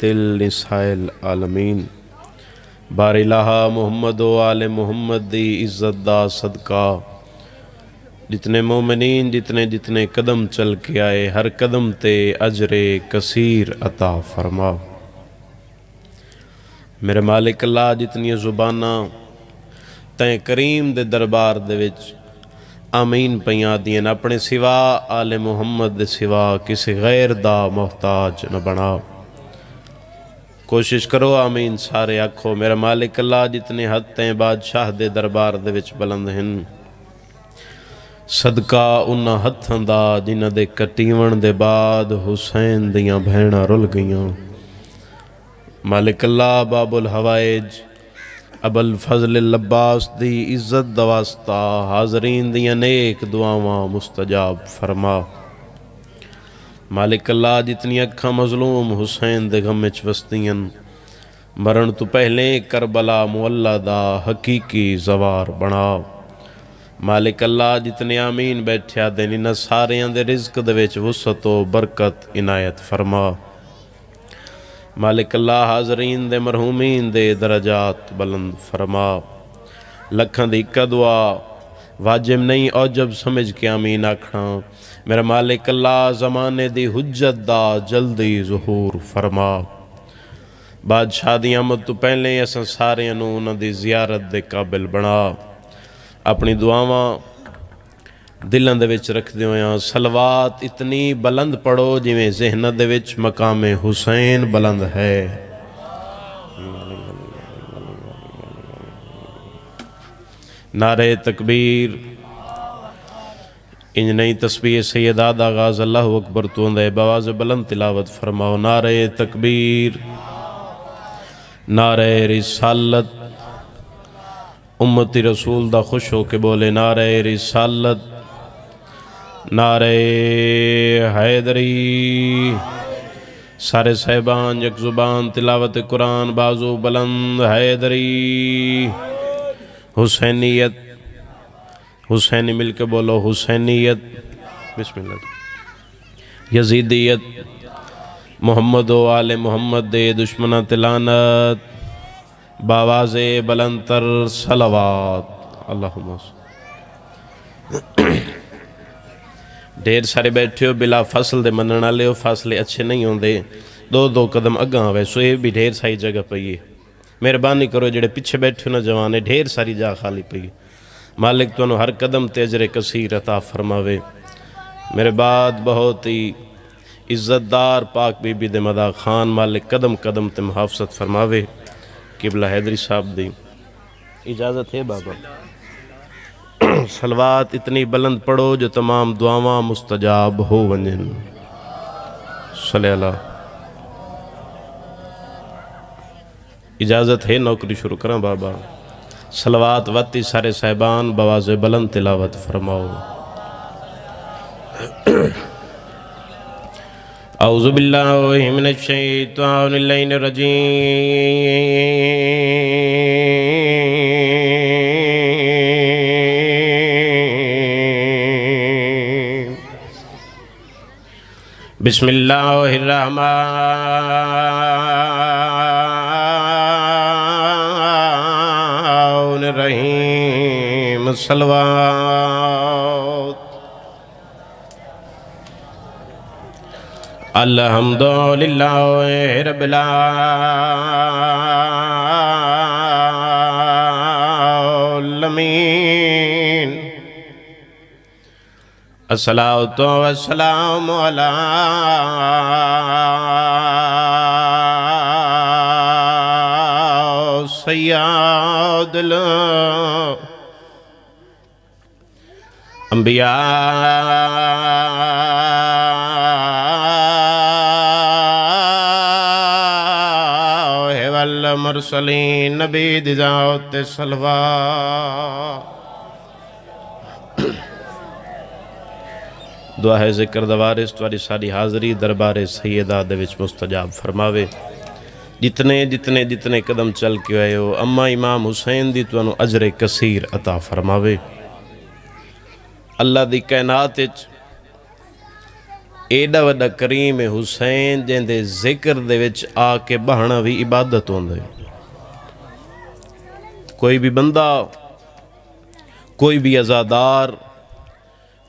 نساء العالمین بار الہ محمد و آل محمد دی عزت دا صدقہ جتنے مومنین جتنے قدم چل کے آئے ہر قدم تے اجر کثیر عطا فرما۔ میرے مالک اللہ جتنی زبانہ تین کریم دے دربار دے وچ آمین پیاں دین اپنے سوا آل محمد دے سوا کسی غیر دا محتاج نہ بنا۔ کوشش کرو آمین سارے آکھو میرے مالک اللہ جتنے حد تین بادشاہ دے دربار دے وچ بلند ہیں صدقہ انہاں ہتھاں دا جنہ دے کٹیون دے بعد حسین دیاں بھیناں رل گئیاں۔ مالک اللہ باب الحوائج ابو الفضل العباس دی عزت دواسطہ حاضرین دیاں نیک دعاواں مستجاب فرما۔ مالک اللہ جتنی اکھاں مظلوم حسین دے غم وچ وستیاں مرن تو پہلے کربلا معلی دا حقیقی زوار بنا۔ مالک اللہ جتنے آمین بیٹھیا دینی نہ ساریاں دے رزق دے وچ وسعت و برکت عنایت فرما۔ مالک اللہ حاضرین دے مرحومین دے درجات بلند فرما۔ لکھاں دی اکا دعا واجب نہیں اوجب سمجھ کے آمین آکھنا میرا مالک اللہ زمانے دی حجت دا جلدی ظہور فرما۔ بادشاہ دی آمد تو پہلے ایسا سارے انہوں دی زیارت دے قابل بنا۔ اپنی دعاواں دلان دے وچ رکھ دیو یہاں صلوات اتنی بلند پڑھو جویں ذہن دے وچ مقام حسین بلند ہے۔ نعرہ تکبیر انج نئی تسبیح سیدہ دا آغاز اللہ اکبر تو اندے بواز بلند تلاوت فرماؤ۔ نعرہ تکبیر نعرہ رسالت امتی رسول دا خوش ہو کے بولے نعرہ رسالت نعرہ حیدری۔ سارے صاحبان یک زبان تلاوت قرآن بازو بلند حیدری۔ حسینیت حسینی مل کے بولو حسینیت بسم اللہ۔ یزیدیت محمد و آل محمد دے دشمنہ تلانت باواز بلندتر صلوات اللہم ڈھیر سارے بیٹھے ہو بلا فصل دے مننا لے ہو فاصلے اچھے نہیں ہوں دے دو قدم اگاں ہوئے سو یہ بھی ڈھیر ساری جگہ پئیے مہربانی کرو جڑے پیچھے بیٹھے ہو نہ جوانے ڈھیر ساری جگہ خالی پئیے مالک تو انہوں ہر قدم تے اجر کثیر عطا فرماوے۔ میرے بعد بہت ہی عزت دار پاک بی بی دے مدا خان مالک قدم قدم تے محافظت فرماوے۔ قبلہ حیدری صاحب دی اجازت ہے بابا صلوات اتنی بلند پڑھو جو تمام دعاواں مستجاب ہو ونجن صلی اللہ۔ اجازت ہے نوکری شروع کریں بابا صلوات واتی سارے صاحبان بواز بلند تلاوت فرماؤ۔ اعوذ باللہ من الشیطان اللعین الرجیم بسم اللہ الرحمن الرحیم صلوات الحمدللہ رب العالمین الصلاۃ والسلام علی سید الانبیاء والمرسلین نبی دعوت صلوات۔ دعا ہے ذکر دوارس تواری ساری حاضری دربار سیدہ دے وچ مستجاب فرماوے۔ جتنے قدم چل کے آئے ہو اما امام حسین دی تو انہوں اجر کثیر عطا فرماوے۔ اللہ دی کائنات ایڈا وڈا کریم حسین جن دے ذکر دے وچ آ کے بہنا بھی عبادت ہوندے. کوئی بھی بندہ، کوئی بھی عزادار،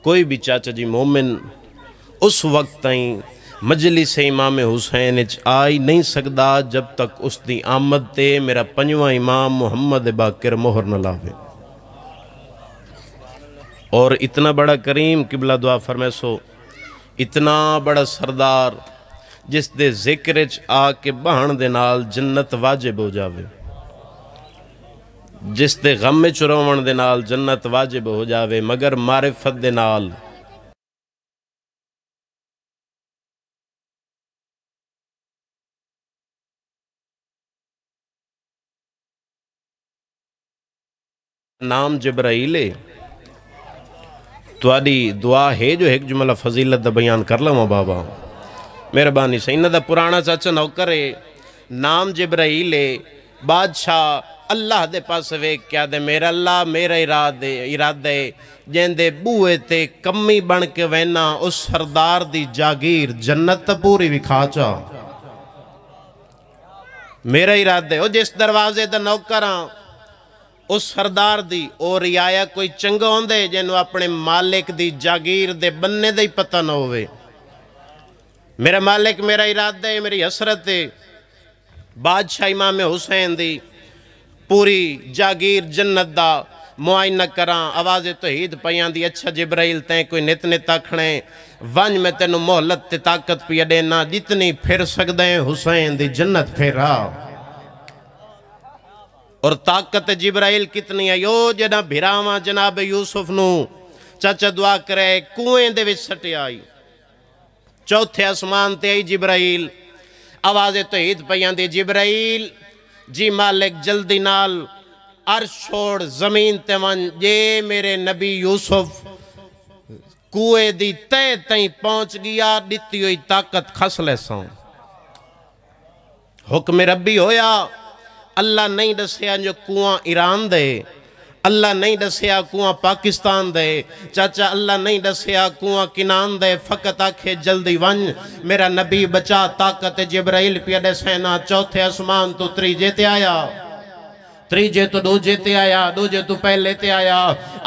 کوئی بھی چاچا جی مومن اس وقت تائیں مجلس امام حسین آئی نہیں سکدا جب تک اس دی آمد تے میرا پنجواں امام محمد باقر مہر نہ لاوے. اور اتنا بڑا کریم قبلہ دعا فرمائے سو، اتنا بڑا سردار جس دے ذکر آ کے بہن دے نال جنت واجب ہو جاوے، جس دے غم چروون دے نال جنت واجب ہو جاوے، مگر معرفت دے نال نام جبرائیل ہے. تواری دعا ہے جو ایک جملہ فضیلت دا بیان کر لوں بابا مہربانی سے. انہاں دا پرانا چاچا نوکر ہے، نام جبرائیل ہے. بادشاہ اللہ دے پاس ویک کیا دے میرا اللہ میرا ارادے جن دے بوئے تے کمی بن کے وینا اس سردار دی جاگیر جنت تا پوری بھی کھاچا. میرا ارادے او جس دروازے دا نوکراں اس سردار دی اور رعایا کوئی چنگا ہوندے جنہوں اپنے مالک دی جاگیر دے بننے دے پتہ نہ ہوئے. میرا مالک میرا ارادہ میری حسرت ہے. بادشاہ امام حسین دی پوری جاگیر جنت دا معائنہ کراں، آواز توحید پیاں دی اچھا جبرائیل تین کوئی نت نت آکھنے ونج میں تینوں محلت تے طاقت پیا دینا جتنی پھر سکدیں حسین دی جنت پھیرا. اور طاقت جبرائیل کتنی ہے یو جنہ بھراواں جناب یوسف نو چاچا دعا کرے کوئیں دے وچ سٹے آئی. چوتھے آسمان تے آئی جبرائیل، آواز توحید پیاں دی جبرائیل جی مالک جلدی نال عرش چھوڑ زمین تے ون جے میرے نبی یوسف کوئے دی تے تائیں پہنچ گیا دیتی ہوئی طاقت کھس لے ساں. حکم ربی ہویا. اللہ نہیں دسیا جو کنواں ایران دے، اللہ نہیں دسیا کنواں پاکستان دے، چاچا اللہ نہیں دسیا کنواں کنان دے، فقط آکھے جلدی ون میرا نبی بچا. طاقت جبرائیل پیڑے سینا چوتھے اسمان تو تریجے تے آیا، تریجے تو دوجے تے آیا، دوجے تو پہلے تے آیا،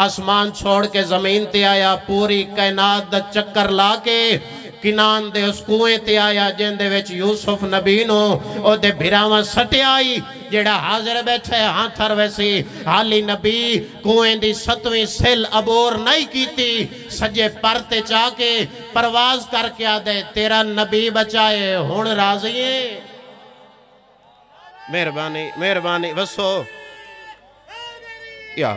آسمان چھوڑ کے زمین تے آیا، پوری کائنات دا چکر لا کے کنان دے اس کوئیں تے آیا جن دے وچ یوسف نبی نو او دے بھراواں سٹے آئی جیڑا حاضر بیٹھے ہاں تھر ویسی حالی نبی کوئیں دی 7ویں سل عبور نہیں کیتی سجے پرتے چاہ کے پرواز کر کے آدھے تیرا نبی بچائے ہون راضیے. مہربانی مہربانی وسو یا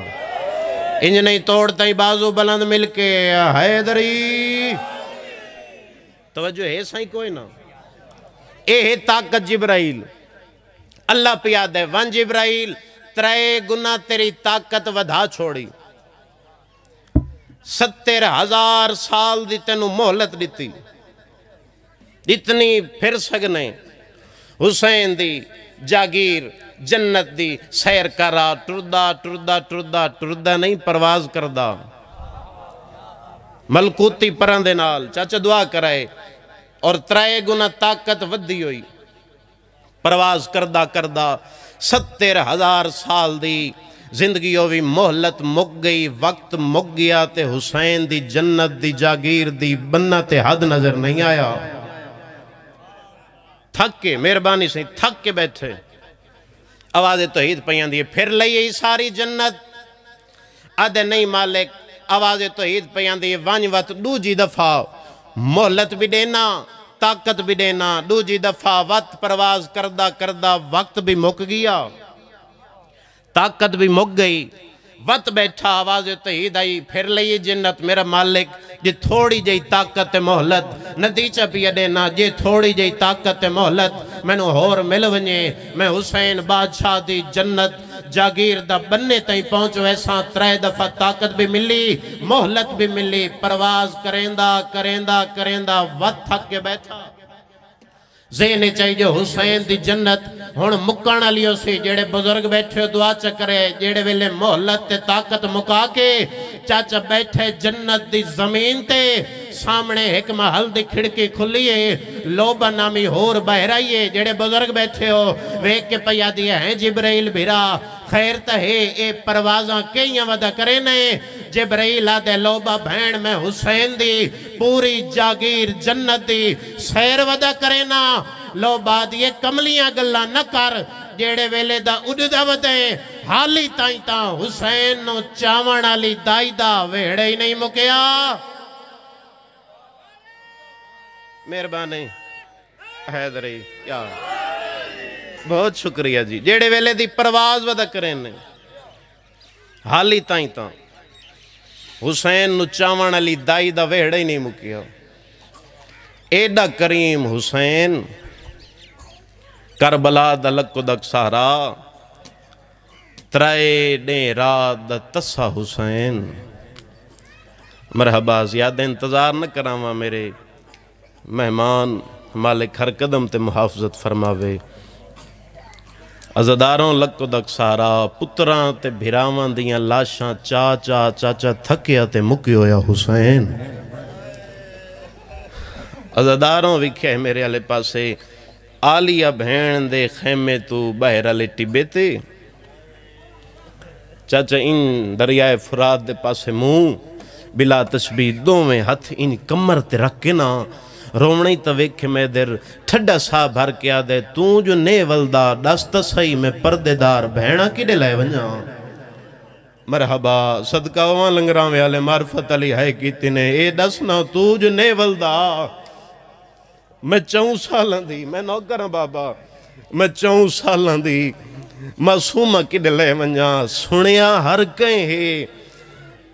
انج نہیں توڑتا ہی بازو بلند مل کے حیدری. توجہ ہے سائیں کوئی نہ. اے ہے طاقت جبرائیل. اللہ پیاد ہے ون جبرائیل 3 گنا تیری طاقت ودھا چھوڑی. 70,000 سال دی تینوں محلت دیتی اتنی پھر سگنے حسین دی جاگیر جنت دی سیر کرا ٹردہ ٹردہ ٹردہ ٹردہ نہیں پرواز کردہ ملکوتی پران دے نال چاچا دعا کرائے اور 3 گنا طاقت ودھی ہوئی پرواز کردہ کردہ 70,000 سال دی زندگی ہوئی محلت مک گئی وقت مک گیا تے حسین دی جنت دی جاگیر دی بنت حد نظر نہیں آیا. تھک کے مہربانی سے تھک کے بیٹھے آواز توحید پیاں دیئے پھر لئیے ساری جنت آدھے نہیں مالک آواز توحید پیاں دیئے وانج وقت دوجی دفعہ محلت بھی دینا طاقت بھی دینا دوجی دفعہ وقت پرواز کردہ کردہ وقت بھی مک گیا طاقت بھی مک گئی وقت بیٹھا آواز توحید آئی پھر لئیے جنت میرا مالک جی تھوڑی جائی طاقت محلت نتیجہ پیا دینا جی تھوڑی جائی طاقت محلت میں نو ہور مل ونجے میں حسین بادشاہ دی جنت جاگیر دا بننے تائیں پہنچو ایسا 3 دفعہ طاقت بھی ملی محلت بھی ملی پرواز کریندہ کریندہ کریندہ وقت تھک کے بیٹھا ذہنے چاہیے جو حسین دی جنت ہون مکانا لیو سی جیڑے بزرگ بیٹھے دعا چکرے جیڑے ویلے محلت تے طاقت مکا کے چاچا بیٹھے جنت دی زمین تے سامنے ایک محل دی کھڑکی کھلیے لوبا نامی ہور بہ رہیے جڑے بزرگ بیٹھے ہو ویک کے پیا دیا ہیں جبرائیل بھیرا خیر تہے اے پروازاں کئیاں ودا کرے نے جبرائیل آدھے لوبا بھین میں حسین دی پوری جاگیر جنت دی سیر ودا کرے نا لوبا دیے کملیاں گلہ نہ کر جیڑے ویلے دا اڈدا ودے حالی تائیں تاں حسین نو چاوان علی دائی دا ویڑے ہی نہیں مکیا مہربانی حیدری یا بہت شکریہ جی جیڑے ویلے دی پرواز ودا کریں نے حالی تائیں تاں حسین نو چاوان علی دائی دا ویڑے ہی نہیں مکیا ایڈا کریم حسین کربلا دا لکو دک سارا ترائے ڈیں رات دا تسا حسین مرحبا زیادہ انتظار نہ کراما میرے مہمان مالک ہر قدم تے محافظت فرماوے عزداروں لکو دک سارا پتران تے بھیراوان دیاں لاشاں چاچا تھکیا تے مکی ہویا حسین عزداروں وکھے میرے علی پاسے آلیہ بھین دے خیمے تو بہرہ لیٹی بیتے چاچا ان دریائے فرات دے پاسے موں بلا تشبیح دو میں ہتھ ان کمر تے رکھے نا رومنی تویکھ میں در ٹھڈا سا بھر کیا دے تو جو نے ولدہ دست سائی میں پردے دار بھینا کی دے لائے ونجا مرحبا صدقہ وہاں لنگران ویالے معرفت علی ہے کیتی نے اے دسنا تو جو نے ولدہ میں 4 سالان دی میں نوکران بابا میں 4 سالان دی معصومہ کی دلے ونجا سنیا ہر کہیں ہے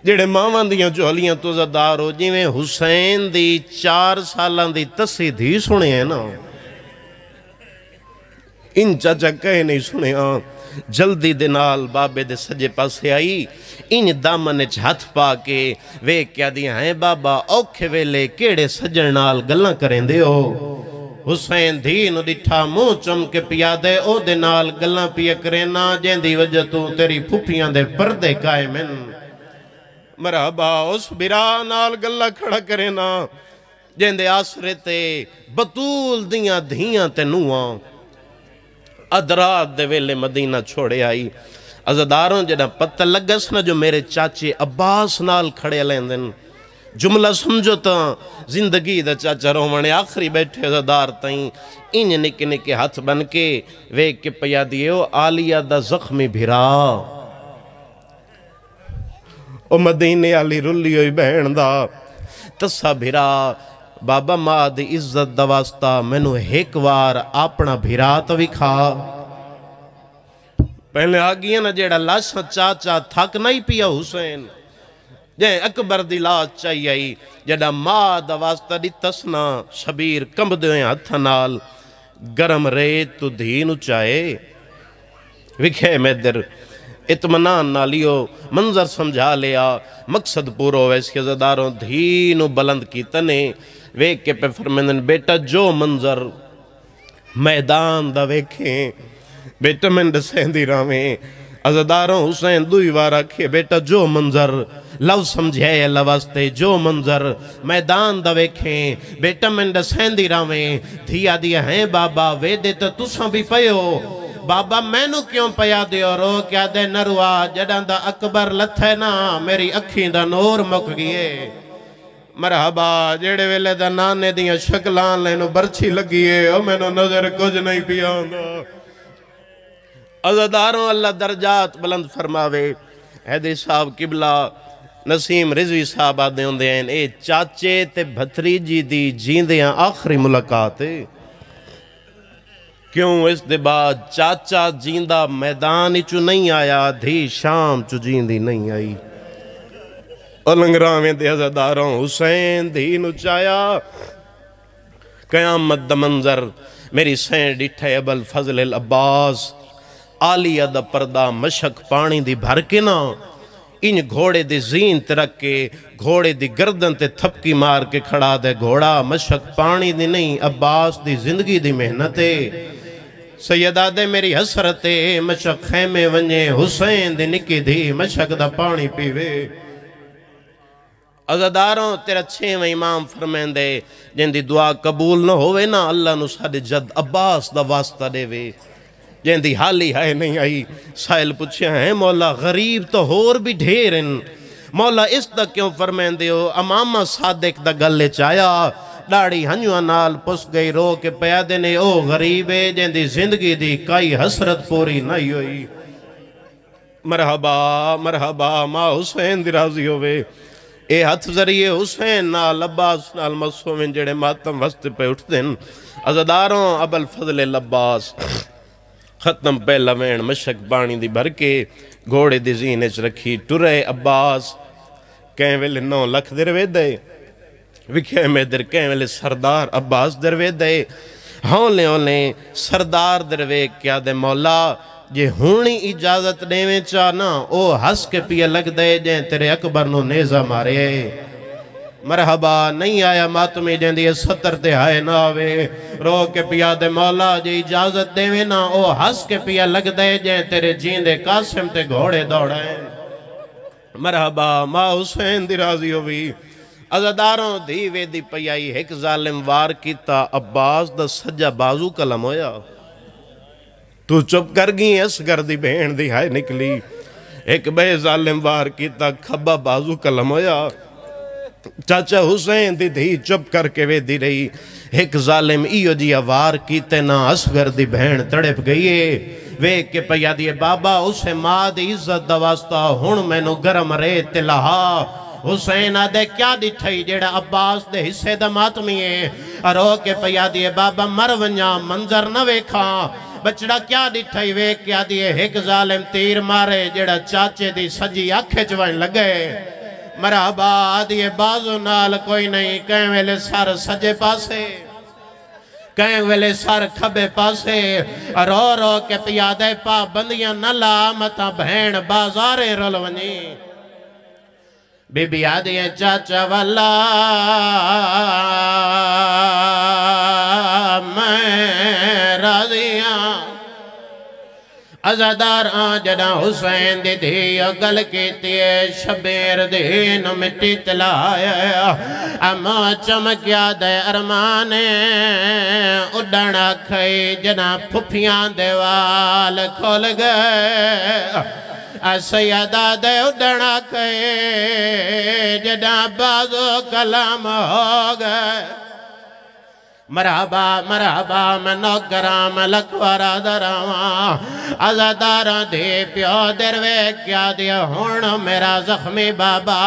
جڑے مامان دیاں جولیاں تو زدار ہو جی میں حسین دی 4 سالان دی تسی دھی سنے ہیں نا ان چاچا کہیں نہیں سنے ہاں جلدی دنال بابے دے سجے پاسے آئی ان دامن ہاتھ پا کے وے کیا دیا ہیں بابا اوکھے ویلے کیڑے سجن نال گلاں کریں دے ہو حسین دھین ڈٹھا منہ چم کے پیا دے او دے نال گلاں پیا کرے نا جین دی وجہ تو تیری پھپیاں دے پردے کائے من مرحبا اس برا نال گلاں کھڑا کرے نا جین دے آسرے تے بطول دیاں دھیاں تے نوہاں ادرات دے ویلے مدینہ چھوڑے آئی عزداروں جڑا پتہ لگس نا جو میرے چاچے عباس نال کھڑے لیندن جملہ سمجھو تا زندگی دا چاچا رومانے آخری بیٹھے عزدار تائیں ان نکے نکے ہاتھ بن کے ویک کے پیا دیئے آلیہ دا زخمی بھیرا او مدینے آلی رلی ہوئی بہن دا تسا بھیرا بابا ماں دی عزت دا واسطہ مینو ایک وار اپنا بھیرا تو وکھا پہلے آگیا نا جیڑا لاشا چاچا تھک نہیں پیا حسین جے اکبر دی لاش چاہی آئی جیڑا ماں دا واسطہ دی تسنا شبیر کمب دوئے ہتھا نال گرم ریت تو دھین اچائے وکھے میں در اتمنان نالیو منظر سمجھا لیا مقصد پورو ویسے عزداروں دھینو بلند کی تنے ویک کے پہ فرمیندن بیٹا جو منظر میدان دا ویکھیں بیٹا من دسیندی راویں عزداروں حسین دوئی وارا کھے بیٹا جو منظر لو سمجھے لواستے جو منظر میدان دا ویکھیں بیٹا من دسیندی راویں دھیا دیا ہیں بابا وے دیتا تساں بھی پیو بابا میں نو کیوں پیا دیو رو کیا دے نروا جڑاں دا اکبر لتھے نا میری اکھیں دا نور مک گئے مرحبا جیڑے ویلے دا نانے دیاں شکلان لینو برچھی لگیے او میں نو نظر کچھ نہیں پیا ہوندہ عزداروں اللہ درجات بلند فرماوے حیدری صاحب قبلہ نسیم رضوی صاحب آدھے ہوندے ہیں اے چاچے تے بھتریجی دی جیندیاں آخری ملاقات ہے کیوں اس دے بعد چاچا جیندہ میدان چو نہیں آیا دھی شام چو جیندی نہیں آئی لنگراں میں دے عزداروں حسین دھین اچایا قیامت دا منظر میری سین ڈٹھے ابو الفضل العباس آلیہ دا پردہ مشک پانی دی بھر کے نا ان گھوڑے دی زین ترک کے گھوڑے دی گردن تے تھپکی مار کے کھڑا دے گھوڑا مشک پانی دی نہیں عباس دی زندگی دی محنتے سیدہ دے میری حسرتے مشک خیمے ونجے حسین دی نکی دی مشک دا پانی پیوے عزاداروں تیرا 6واں امام فرمین دے جن دی دعا قبول نہ ہوئے نا اللہ نو ساڑے جد عباس دا واسطہ دے وے جن دی حالی ہے نہیں آئی سائل پوچھیا ہے مولا غریب تو ہور بھی ڈھیر ہیں مولا اس دا کیوں فرمین دے ہو امامہ صادق دا گلے چایا ڈاڑی ہنجوہ نال پس گئی رو کے پیادے نے او غریبے جن دی زندگی دی کئی حسرت پوری نہیں ہوئی مرحبا مرحبا ماں حسین دی راضی ہوئے اے ہتھ ذریعے حسین نال عباس نال مسومن جڑے ماتم وسط پہ اٹھتے ہیں عزاداروں ابو الفضل العباس ختم پہلا وین مشک بانی دی بھر کے گھوڑے دی زینچ رکھی ٹرے عباس کہیں ویلے 9 لکھ دروے دے وکھے میں در کہیں ویلے سردار عباس دروے دے ہولے ہولے سردار دروے کیا دے مولا جے ہونی اجازت دیویں چاہنا او ہس کے پیے لگ دے جیں تیرے اکبر نو نیزہ مارے مرحبا نہیں آیا ماتمی جن دیئے 70 تے آئے نہ آوے رو کے پیا دے مولا جے اجازت دیویں نا او ہس کے پیے لگ دے جیں تیرے جیندے قاسم تے گھوڑے دوڑائیں مرحبا ماں حسین دی راضی ہوئی عزاداروں دیوے دی پیائی ایک ظالم وار کیتا عباس دا سجا بازو کلم ہویا تو چپ کر گئی اس گردی بہن دی ہائے نکلی ایک بے ظالم وار کیتا کھبا بازو کلم ہویا چاچا حسین دی دھی چپ کر کے وے دی رہی ایک ظالم ایو جی وار کیتے نا اسگر دی بہن تڑپ گئیے وے کے پیا دیئے بابا اسے ماں دی عزت دواستا ہون میں نو گرم رے تلہا حسین آدھے کیا دیٹھائی جیڑا عباس دے حصے دا ماتمیے رو کے پیا دیئے بابا مرونیا منظر نہ ویکھا بچڑا کیا دیٹھائی وے کیا دیئے ایک ظالم تیر مارے جیڑا چاچے دی سجی آنکھیں چوائن لگے مرحبا آدھیے بازو نال کوئی نہیں کہیں ویلے سار سجے پاسے کہیں ویلے سار کھبے پاسے رو رو کے پیادے پا بندیاں نہ لامتا بہن بازارے رلونی بی بی آدھیے چاچا والا میں راضیاں عزادار جنا حسین دی دھی گل کیتیے شبیر دین مٹی تلایا اما چمکیا دے ارمانے اڈانا کھائی جنا پھپیاں دیوال کھول گئے سیدہ دے اڈانا کھائی جنا بازو کلام ہو گئے مرحبا مرحبا میں نوکرام لکھوارا دراواں عزادارہ دے پیو دروے کیا دیا ہون میرا زخمی بابا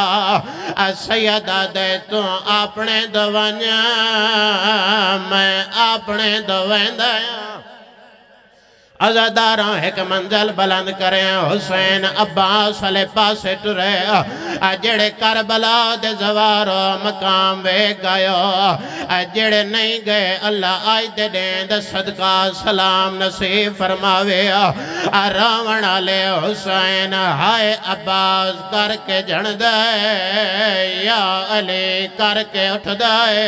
سیدہ دے تو اپنے دوانیا میں اپنے دوین دیا عزادارہ ایک منزل بلند کریں حسین عباس علیہ پاسے ٹرے جڑے کربلا دے زوارو مقام بے گئے جڑے نہیں گئے اللہ آئی دے دیں دے صدقہ سلام نصیب فرماوے راون علیہ حسین ہائے عباس کر کے جھڑ دے یا علی کر کے اٹھ دے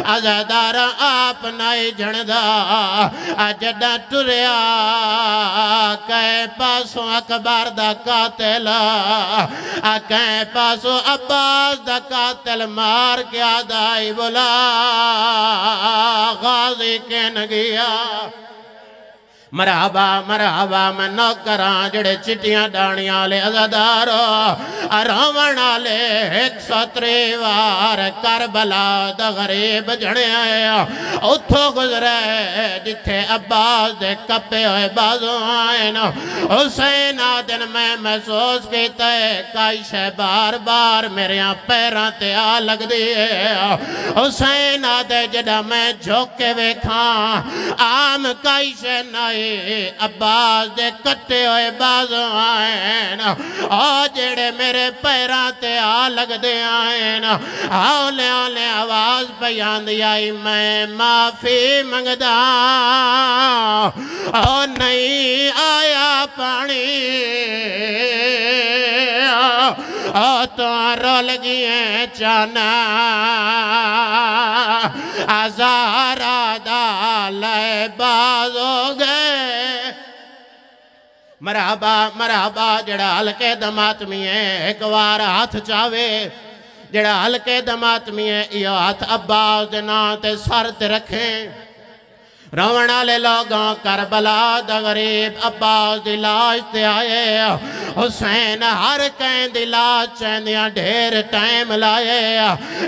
عزادارہ آپ نائی جھڑ دا جڑا ٹریا کہیں پاسوں اکبر دا قاتل کہیں پاسوں عباس دا قاتل مار کیا دائی بلا غازی کے نگیا مرحبا مرحبا میں نوکران جڑے چٹیاں ڈانیاں لے عزادارو راون آلے 103 وار کربلا دا غریب جڑے آئے اتھو گزرے جتھے عباس دے کپے ہوئے بازو آئے نا حسین آدن میں محسوس کیتا ہے کائشہ بار بار میرے پیران تے آ لگ دیئے حسین آدھے جڑا میں جھوکے ویکھاں آم کائشہ نائی عباس دے کٹے ہوئے بازو آئین جڑے میرے پیران تے آ لگ دے آئین ہولے ہولے آواز بیان دیائی میں معافی منگدا نہیں آیا پانی تو رول گئے چانا ازارہ دالے باز ہو گئے مرحبا مرحبا جڑا ہلکے دماتمی ہے ایک وار ہاتھ چاوے جڑا ہلکے دماتمی ہے یہ ہاتھ عباس دے نام تے سر تے رکھیں روان والے لوگوں کربلا دا غریب عباس دی لاش تے آئے حسین ہر کہیں دی لاش چیندیاں ڈھیر ٹائم لائے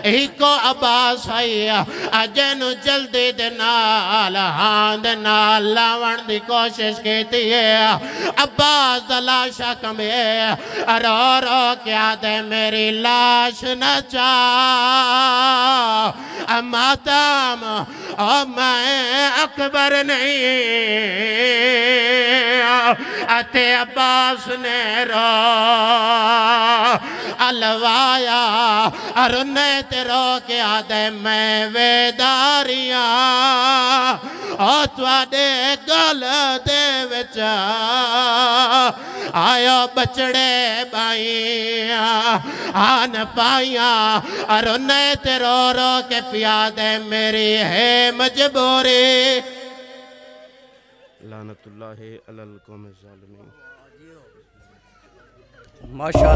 ایکو عباس آئی اجنو جلدی دے نال ہاں دے نال لاون دی کوشش کیتی ہے عباس دا لاشا کمے رو رو کیا دے میری لاش نہ چاہ ماتم میں اکبر نہیں اتے عباس نے رو الوایا ارنے تے رو کے آدھے میں ویداریاں توڑے گل دے وچا آیا بچڑے بائیاں آن پائیاں ارنے تے رو رو کے پیا دے میری ہے مجبوری لعنت اللہ علی القوم الظالمین ماشاءاللہ